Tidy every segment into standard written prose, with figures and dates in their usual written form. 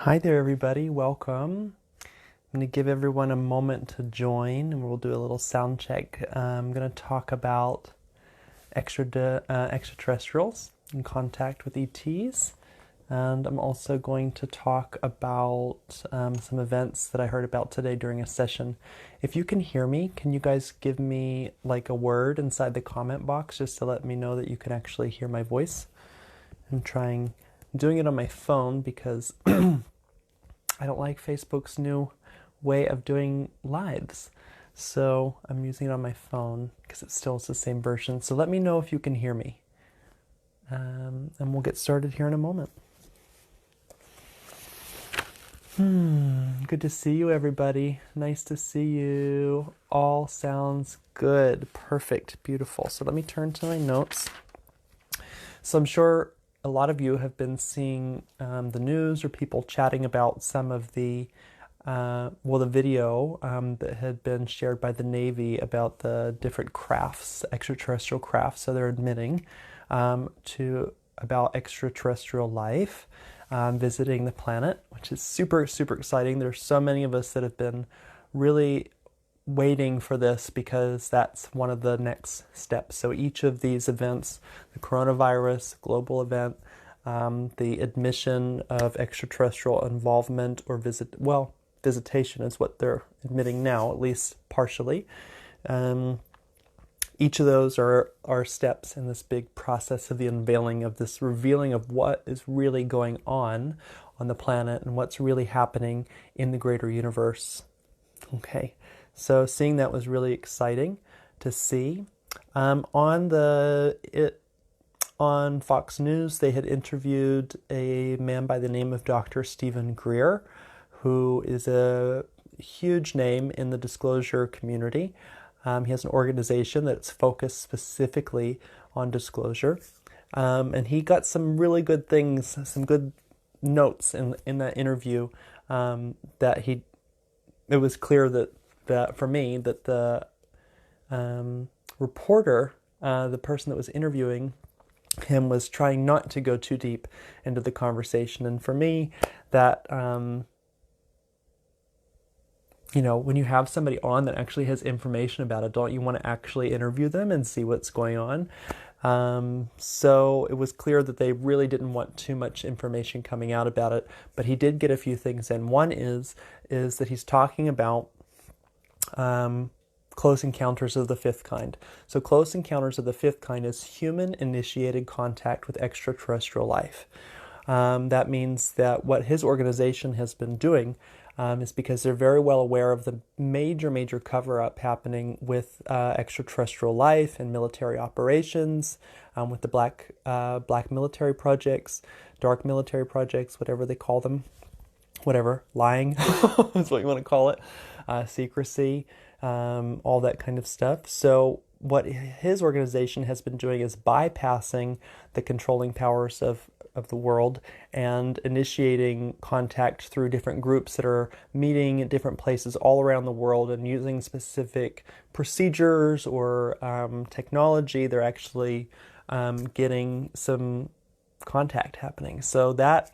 Hi there, everybody. Welcome. I'm going to give everyone a moment to join and we'll do a little sound check. I'm going to talk about extraterrestrials in contact with ETs. And I'm also going to talk about some events that I heard about today during a session. If you can hear me, can you guys give me like a word inside the comment box just to let me know that you can actually hear my voice? I'm doing it on my phone because I don't like Facebook's new way of doing lives. So I'm using it on my phone because it still is the same version. So let me know if you can hear me. And we'll get started here in a moment. Good to see you, everybody. Nice to see you. All sounds good. Perfect. Beautiful. So let me turn to my notes. So I'm sure a lot of you have been seeing the news or people chatting about some of the video that had been shared by the Navy about the different crafts, extraterrestrial crafts that they're admitting about extraterrestrial life visiting the planet, which is super, super exciting. There's so many of us that have been really waiting for this because that's one of the next steps. So each of these events, the coronavirus, global event, the admission of extraterrestrial involvement or visitation is what they're admitting now, at least partially. Each of those are steps in this big process of the unveiling of this revealing of what is really going on the planet and what's really happening in the greater universe. Okay, so seeing that was really exciting to see. On Fox News, they had interviewed a man by the name of Dr. Stephen Greer, who is a huge name in the disclosure community. He has an organization that's focused specifically on disclosure. And he got some really good things, some good notes in that interview it was clear that for me that the reporter, the person that was interviewing him, was trying not to go too deep into the conversation. And for me, that when you have somebody on that actually has information about it, don't you want to actually interview them and see what's going on? So it was clear that they really didn't want too much information coming out about it, but he did get a few things in. One is that he's talking about close encounters of the fifth kind. So close encounters of the fifth kind is human-initiated contact with extraterrestrial life. That means that what his organization has been doing is because they're very well aware of the major cover-up happening with extraterrestrial life and military operations, with the black military projects, dark military projects, whatever they call them, lying is what you want to call it, secrecy, all that kind of stuff. So what his organization has been doing is bypassing the controlling powers of the world and initiating contact through different groups that are meeting at different places all around the world and using specific procedures or technology. They're actually getting some contact happening. So that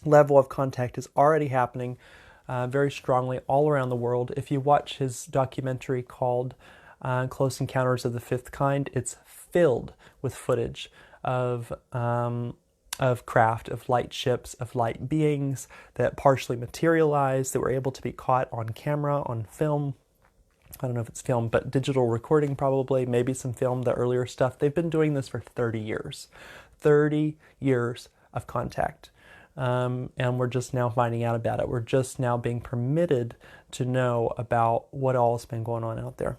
level of contact is already happening very strongly all around the world. If you watch his documentary called Close Encounters of the Fifth Kind, it's filled with footage of craft, of light ships, of light beings that partially materialized, that were able to be caught on camera, on film. I don't know if it's film, but digital recording probably, maybe some film, the earlier stuff. They've been doing this for 30 years. 30 years of contact. And we're just now finding out about it. We're just now being permitted to know about what all has been going on out there.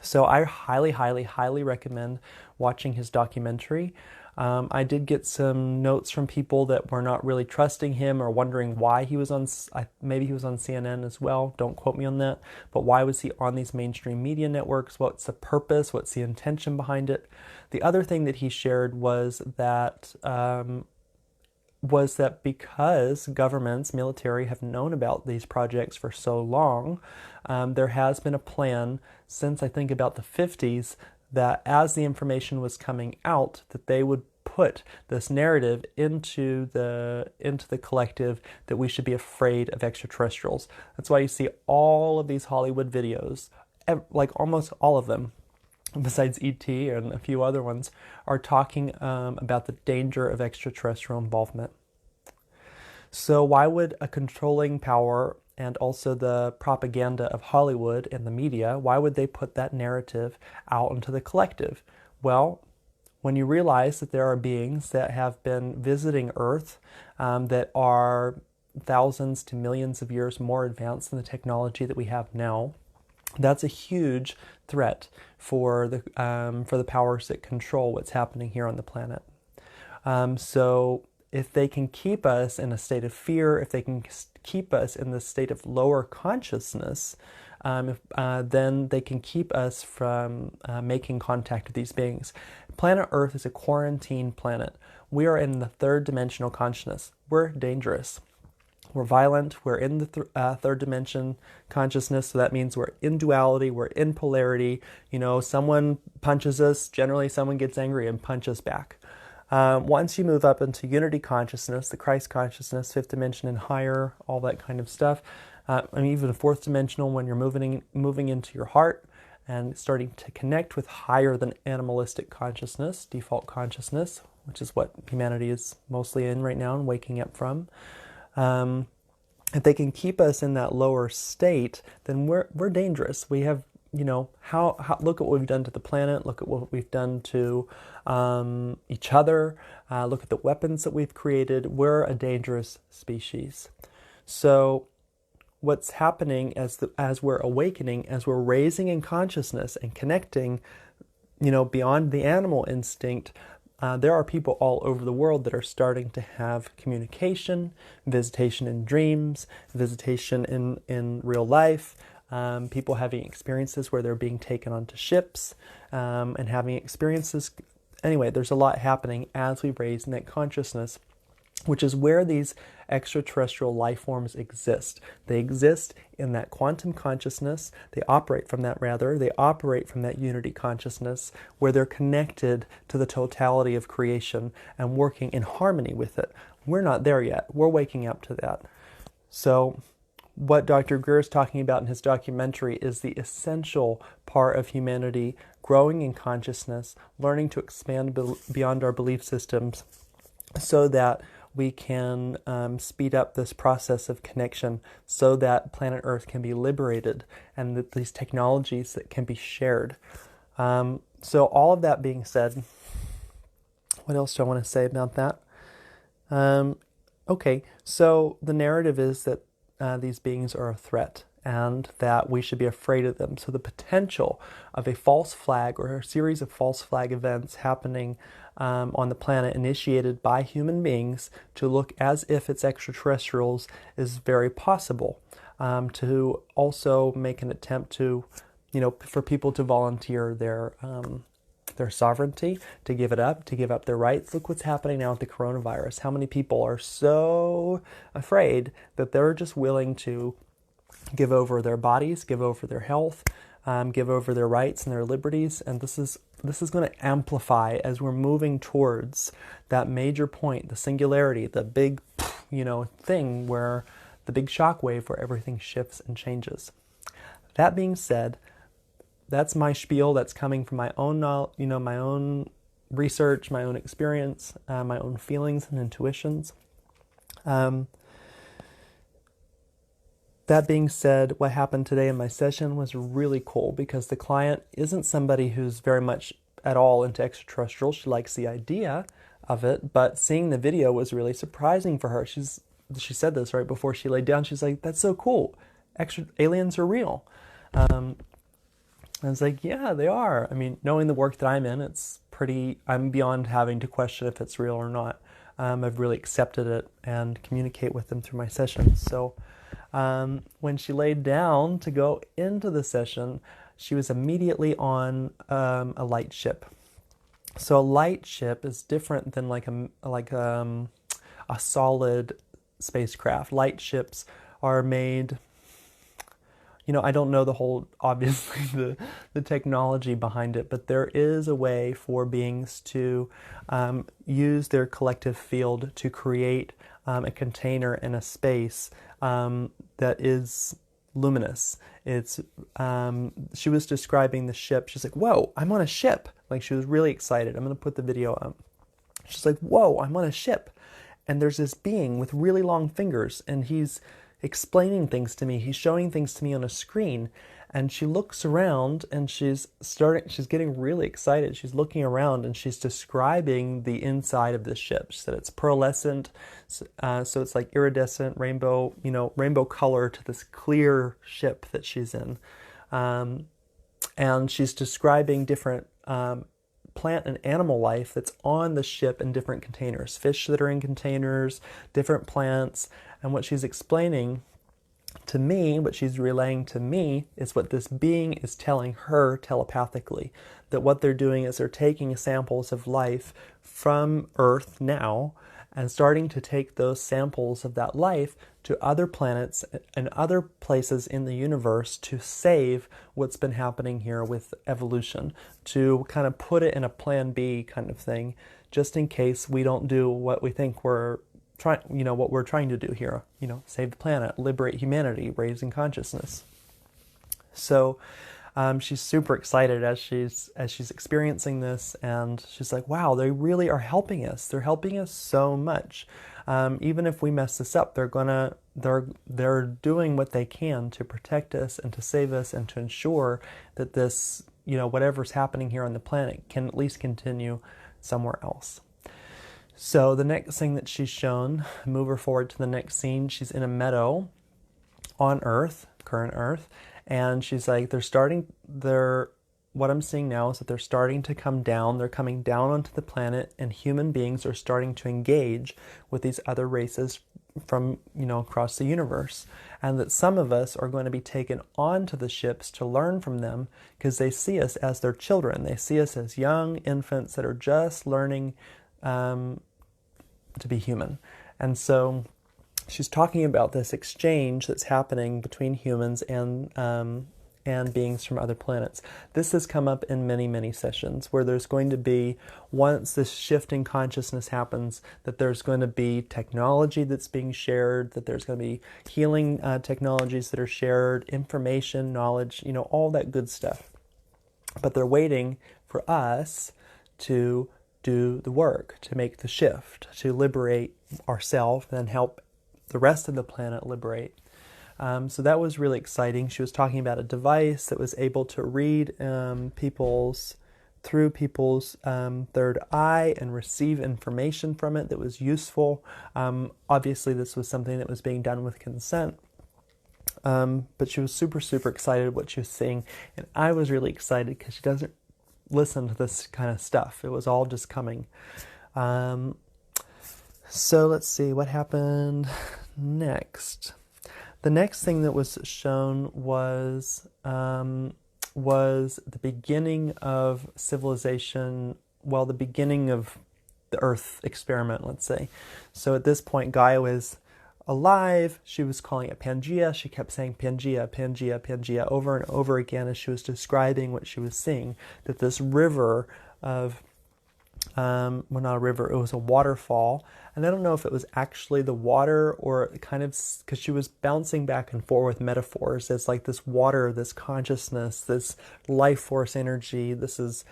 So I highly recommend watching his documentary. I did get some notes from people that were not really trusting him or wondering why he was on, maybe he was on CNN as well, don't quote me on that, but why was he on these mainstream media networks? What's the purpose? What's the intention behind it? The other thing that he shared was that because governments, military, have known about these projects for so long, there has been a plan since I think about the 50s that as the information was coming out, that they would put this narrative into the collective that we should be afraid of extraterrestrials. That's why you see all of these Hollywood videos, like almost all of them, besides E.T. and a few other ones, are talking about the danger of extraterrestrial involvement. So why would a controlling power and also the propaganda of Hollywood and the media, why would they put that narrative out into the collective? Well, when you realize that there are beings that have been visiting Earth that are thousands to millions of years more advanced than the technology that we have now, that's a huge threat for the powers that control what's happening here on the planet. So if they can keep us in a state of fear, if they can keep us in the state of lower consciousness, then they can keep us from making contact with these beings. Planet Earth is a quarantine planet. We are in the third dimensional consciousness. We're dangerous. We're violent. We're in the third dimension consciousness, so that means we're in duality. We're in polarity. You know, someone punches us. Generally, someone gets angry and punches back. Once you move up into unity consciousness, the Christ consciousness, fifth dimension and higher, all that kind of stuff, even fourth dimensional, when you're moving into your heart and starting to connect with higher than animalistic consciousness, default consciousness, which is what humanity is mostly in right now and waking up from. If they can keep us in that lower state, then we're dangerous. We have, you know, how look at what we've done to the planet. Look at what we've done to each other. Look at the weapons that we've created. We're a dangerous species. So what's happening as we're awakening, as we're raising in consciousness and connecting, you know, beyond the animal instinct, there are people all over the world that are starting to have communication, visitation in dreams, visitation in real life, people having experiences where they're being taken onto ships and having experiences. Anyway, there's a lot happening as we raise in that consciousness, which is where these extraterrestrial life forms exist. They exist in that quantum consciousness. They operate from that unity consciousness where they're connected to the totality of creation and working in harmony with it. We're not there yet. We're waking up to that. So what Dr. Greer is talking about in his documentary is the essential part of humanity growing in consciousness, learning to expand beyond our belief systems so that we can speed up this process of connection so that planet Earth can be liberated and that these technologies that can be shared. So all of that being said, what else do I want to say about that? Okay, so the narrative is that these beings are a threat and that we should be afraid of them. So the potential of a false flag or a series of false flag events happening on the planet initiated by human beings to look as if it's extraterrestrials is very possible. To also make an attempt to, you know, for people to volunteer their sovereignty, to give up their rights. Look what's happening now with the coronavirus. How many people are so afraid that they're just willing to give over their bodies, give over their health, give over their rights and their liberties, and this is going to amplify as we're moving towards that major point, the singularity, the big, thing where the big shockwave where everything shifts and changes. That being said, that's my spiel. That's coming from my own, my own research, my own experience, my own feelings and intuitions. That being said, what happened today in my session was really cool because the client isn't somebody who's very much at all into extraterrestrial. She likes the idea of it, but seeing the video was really surprising for her. She said this right before she laid down. She's like, "That's so cool. Aliens are real." I was like, "Yeah, they are." I mean, knowing the work that I'm in, I'm beyond having to question if it's real or not. I've really accepted it and communicate with them through my sessions. So when she laid down to go into the session, she was immediately on a light ship. So a light ship is different than like a solid spacecraft. Light ships are made, I don't know the whole, obviously, the technology behind it, but there is a way for beings to use their collective field to create a container in a space that is luminous. It's she was describing the ship. She's like, "Whoa, I'm on a ship!" Like, she was really excited. I'm gonna put the video up. She's like, "Whoa, I'm on a ship, and there's this being with really long fingers, and he's explaining things to me. He's showing things to me on a screen." And she looks around, and she's getting really excited. She's looking around, and she's describing the inside of this ship. She said it's pearlescent, so it's like iridescent rainbow, rainbow color to this clear ship that she's in. And she's describing different plant and animal life that's on the ship in different containers, fish that are in containers, different plants. And what she's explaining to me, what she's relaying to me, is what this being is telling her telepathically. That what they're doing is they're taking samples of life from Earth now and starting to take those samples of that life to other planets and other places in the universe to save what's been happening here with evolution, to kind of put it in a plan B kind of thing, just in case we don't do what we think we're what we're trying to do here, save the planet, liberate humanity, raising consciousness. So she's super excited as she's experiencing this, and she's like, "Wow, they really are helping us. They're helping us so much. Even if we mess this up, they're doing what they can to protect us and to save us and to ensure that this, whatever's happening here on the planet can at least continue somewhere else." So the next thing that she's shown, move her forward to the next scene, she's in a meadow on Earth, current Earth, and she's like, what I'm seeing now is that they're starting to come down, they're coming down onto the planet, and human beings are starting to engage with these other races from, across the universe. And that some of us are going to be taken onto the ships to learn from them because they see us as their children. They see us as young infants that are just learning to be human. And so she's talking about this exchange that's happening between humans and beings from other planets. This has come up in many, many sessions where there's going to be, once this shift in consciousness happens, that there's going to be technology that's being shared, that there's going to be healing technologies that are shared, information, knowledge, all that good stuff. But they're waiting for us to do the work, to make the shift, to liberate ourselves and help the rest of the planet liberate. So that was really exciting. She was talking about a device that was able to read through people's third eye and receive information from it that was useful. Obviously, this was something that was being done with consent. But she was super, super excited what she was seeing. And I was really excited because she doesn't listen to this kind of stuff. It was all just coming. So let's see what happened next. The next thing that was shown was the beginning of civilization, the beginning of the Earth experiment, let's say. So at this point, Gaia was alive. She was calling it Pangea. She kept saying Pangea, Pangea, Pangea over and over again as she was describing what she was seeing, that this river of, not a river, it was a waterfall. And I don't know if it was actually the water or kind of, because she was bouncing back and forth with metaphors. It's like this water, this consciousness, this life force energy. This is,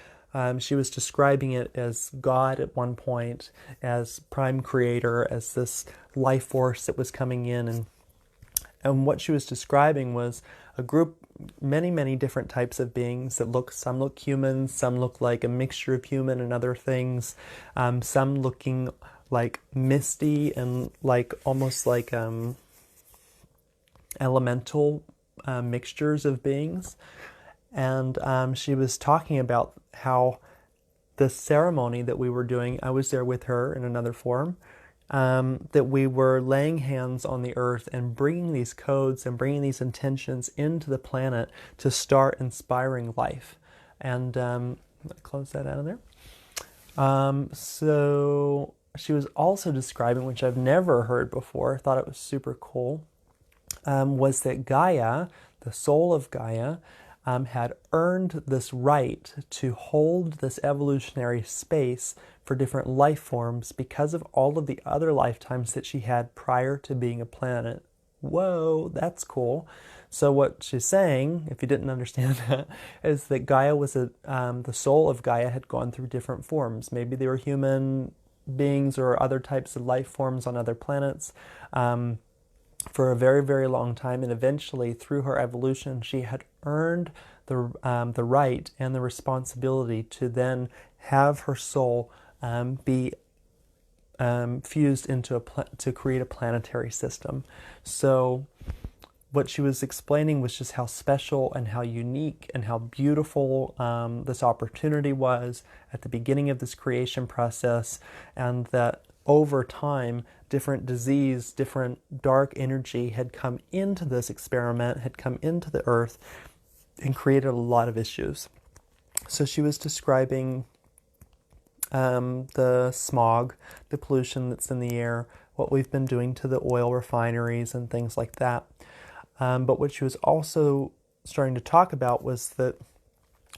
she was describing it as God at one point, as prime creator, as this life force that was coming in. And what she was describing was a group, many, many different types of beings that some look human, some look like a mixture of human and other things, some looking like misty and like almost like elemental mixtures of beings. And she was talking about how the ceremony that we were doing, I was there with her in another form, that we were laying hands on the earth and bringing these codes and bringing these intentions into the planet to start inspiring life. And close that out of there. So she was also describing, which I've never heard before, thought it was super cool, was that Gaia, the soul of Gaia had earned this right to hold this evolutionary space for different life forms because of all of the other lifetimes that she had prior to being a planet. Whoa, that's cool. So what she's saying, if you didn't understand that, is that Gaia was the soul of Gaia had gone through different forms. Maybe they were human beings or other types of life forms on other planets for a very, very long time. And eventually, through her evolution, she had earned the right and the responsibility to then have her soul be fused into to create a planetary system. So what she was explaining was just how special and how unique and how beautiful this opportunity was at the beginning of this creation process, and that over time, different disease, different dark energy had come into this experiment, had come into the earth, and created a lot of issues. So she was describing the smog, the pollution that's in the air, what we've been doing to the oil refineries and things like that. But what she was also starting to talk about was that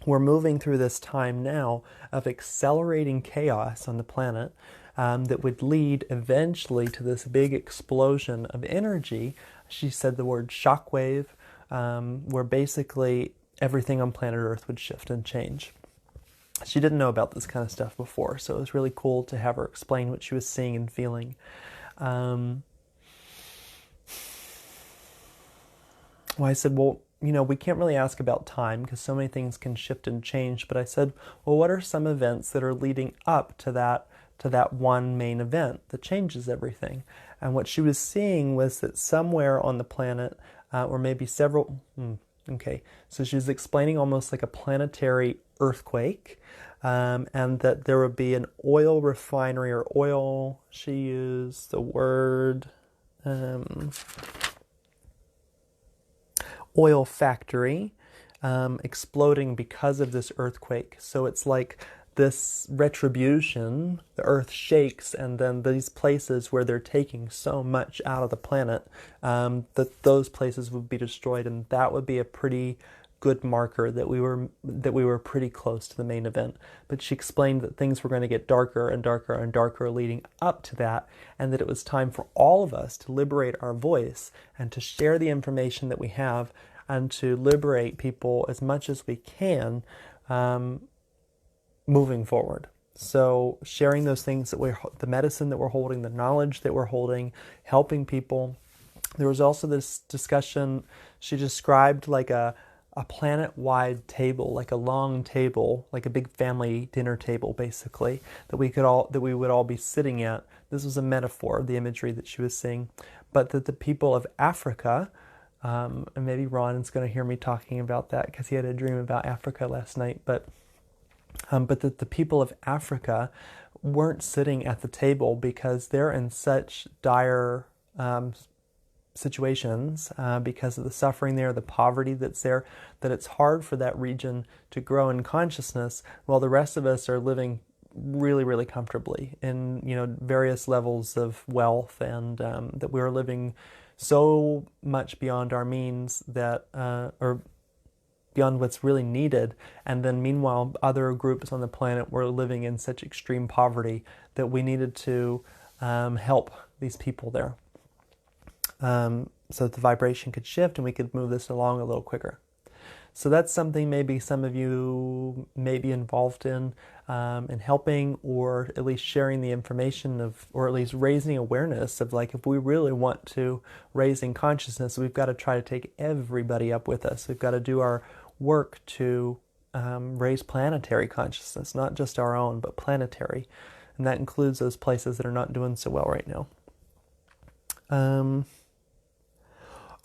we're moving through this time now of accelerating chaos on the planet that would lead eventually to this big explosion of energy. She said the word shockwave, where basically everything on planet Earth would shift and change. She didn't know about this kind of stuff before, so it was really cool to have her explain what she was seeing and feeling. Well, I said, well, we can't really ask about time because so many things can shift and change. But I said, well, what are some events that are leading up to that one main event that changes everything? And what she was seeing was that somewhere on the planet, or maybe several, okay, so she was explaining almost like a planetary earthquake, and that there would be an oil refinery or oil, she used the word, oil factory exploding because of this earthquake. So it's like this retribution, the earth shakes, and then these places where they're taking so much out of the planet, that those places would be destroyed, and that would be a pretty good marker that we were pretty close to the main event. But she explained that things were going to get darker and darker and darker leading up to that, and that it was time for all of us to liberate our voice and to share the information that we have and to liberate people as much as we can moving forward. So sharing those things the medicine that we're holding, the knowledge that we're holding, helping people. There was also this discussion, she described like a planet-wide table, like a long table, like a big family dinner table, basically, that we would all be sitting at. This was a metaphor, the imagery that she was seeing, but that the people of Africa, and maybe Ron is going to hear me talking about that because he had a dream about Africa last night, but that the people of Africa weren't sitting at the table because they're in such dire situations because of the suffering there, the poverty that's there, that it's hard for that region to grow in consciousness while the rest of us are living really, really comfortably in various levels of wealth, and that we're living so much beyond our means that or beyond what's really needed. And then meanwhile, other groups on the planet were living in such extreme poverty that we needed to help these people there. So that the vibration could shift and we could move this along a little quicker. So that's something maybe some of you may be involved in helping, or at least sharing the information of, or at least raising awareness of, like, if we really want to raise in consciousness, we've got to try to take everybody up with us. We've got to do our work to raise planetary consciousness, not just our own, but planetary. And that includes those places that are not doing so well right now.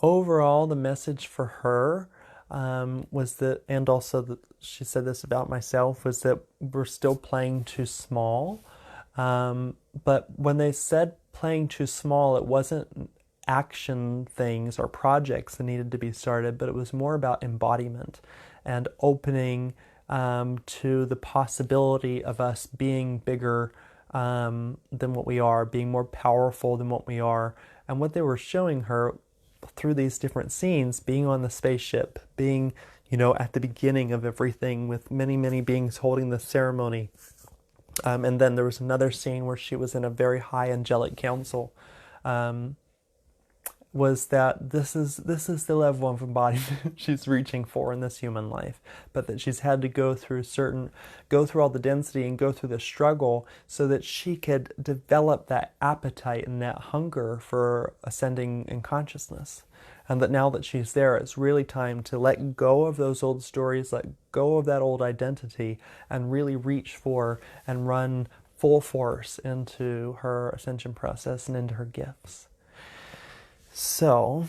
Overall, the message for her was that, and also that she said this about myself, was that we're still playing too small. But when they said playing too small, it wasn't action things or projects that needed to be started, but it was more about embodiment and opening to the possibility of us being bigger than what we are, being more powerful than what we are. And what they were showing her through these different scenes, being on the spaceship, being, at the beginning of everything with many, many beings holding the ceremony. And then there was another scene where she was in a very high angelic council. Was that this is the level of embodiment she's reaching for in this human life, but that she's had to go through all the density and go through the struggle so that she could develop that appetite and that hunger for ascending in consciousness. And that now that she's there, it's really time to let go of those old stories, let go of that old identity, and really reach for and run full force into her ascension process and into her gifts. So,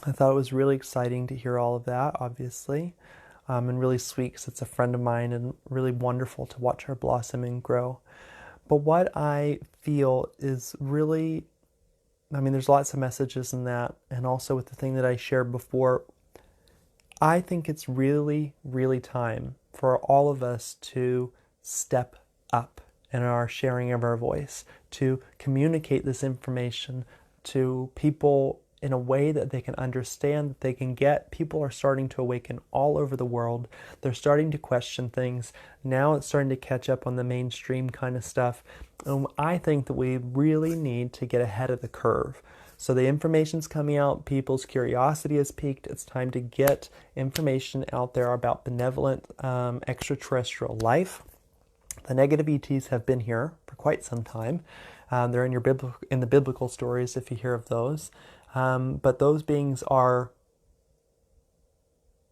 I thought it was really exciting to hear all of that, obviously, and really sweet because it's a friend of mine and really wonderful to watch her blossom and grow. But what I feel is really, there's lots of messages in that, and also with the thing that I shared before, I think it's really, really time for all of us to step up in our sharing of our voice, to communicate this information to people in a way that they can understand, that they can get. People are starting to awaken all over the world. They're starting to question things. Now it's starting to catch up on the mainstream kind of stuff. I think that we really need to get ahead of the curve. So the information's coming out, people's curiosity has peaked. It's time to get information out there about benevolent extraterrestrial life. The negative ETs have been here for quite some time. They're in the biblical stories, if you hear of those. But those beings are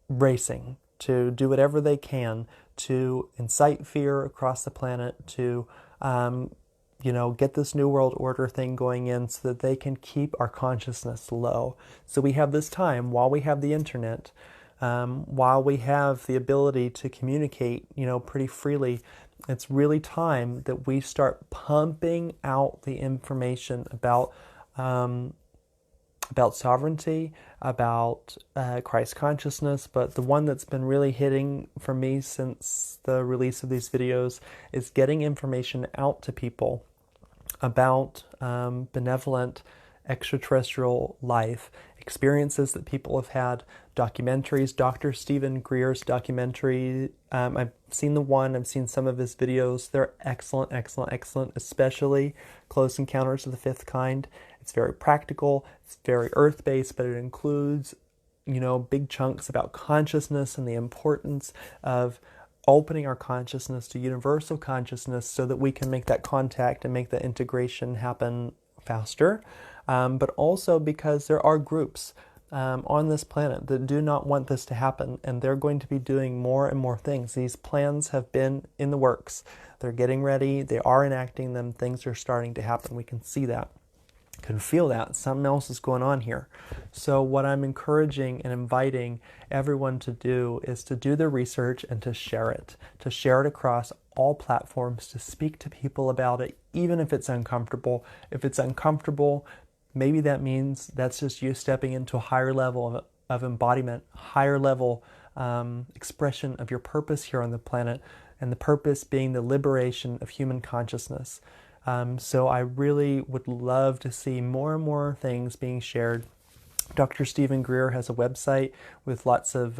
racing to do whatever they can to incite fear across the planet, to get this New World Order thing going in so that they can keep our consciousness low. So we have this time, while we have the internet, while we have the ability to communicate, pretty freely, it's really time that we start pumping out the information about sovereignty, about Christ consciousness. But the one that's been really hitting for me since the release of these videos is getting information out to people about benevolent extraterrestrial life, experiences that people have had, documentaries. Dr. Stephen Greer's documentary, I've seen I've seen some of his videos. They're excellent, excellent, excellent, especially Close Encounters of the Fifth Kind. It's very practical, it's very earth-based, but it includes, big chunks about consciousness and the importance of opening our consciousness to universal consciousness so that we can make that contact and make that integration happen faster. But also because there are groups on this planet that do not want this to happen, and they're going to be doing more and more things. These plans have been in the works. They're getting ready. They are enacting them. Things are starting to happen. We can see that. Can feel that. Something else is going on here. So what I'm encouraging and inviting everyone to do is to do the research and to share it across all platforms, to speak to people about it, even if it's uncomfortable. If it's uncomfortable, maybe that means that's just you stepping into a higher level of embodiment, higher level expression of your purpose here on the planet, and the purpose being the liberation of human consciousness. So I really would love to see more and more things being shared. Dr. Stephen Greer has a website with lots of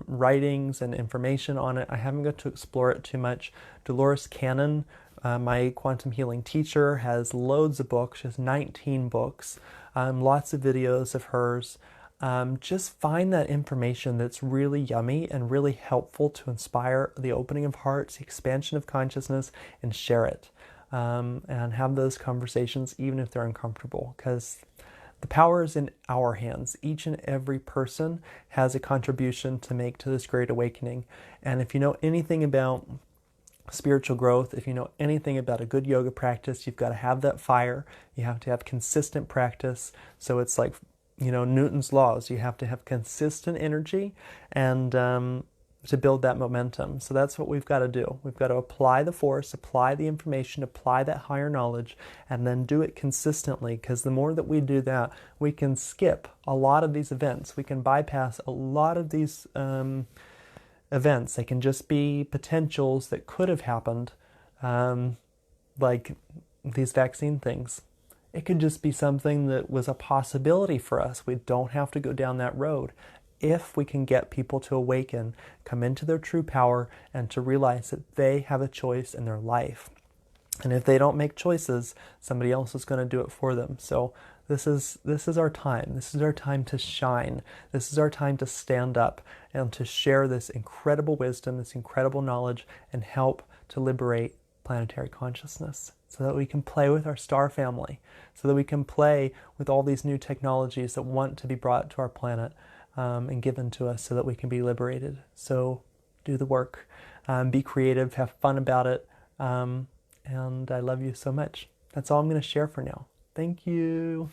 writings and information on it. I haven't got to explore it too much. Dolores Cannon, my quantum healing teacher, has loads of books. She has 19 books, lots of videos of hers. Just find that information that's really yummy and really helpful to inspire the opening of hearts, the expansion of consciousness, and share it. And have those conversations even if they're uncomfortable, because the power is in our hands. Each and every person has a contribution to make to this great awakening. And if you know anything about spiritual growth, if you know anything about a good yoga practice, you've got to have that fire. You have to have consistent practice. So it's like, Newton's laws. You have to have consistent energy and to build that momentum. So that's what we've got to do. We've got to apply the force, apply the information, apply that higher knowledge, and then do it consistently, because the more that we do that, we can skip a lot of these events. We can bypass a lot of these events. They can just be potentials that could have happened, like these vaccine things. It could just be something that was a possibility for us. We don't have to go down that road. If we can get people to awaken, come into their true power, and to realize that they have a choice in their life. And if they don't make choices, somebody else is going to do it for them. So this is our time. This is our time to shine. This is our time to stand up and to share this incredible wisdom, this incredible knowledge, and help to liberate planetary consciousness so that we can play with our star family, so that we can play with all these new technologies that want to be brought to our planet and given to us so that we can be liberated. So do the work, be creative, have fun about it. And I love you so much. That's all I'm going to share for now. Thank you.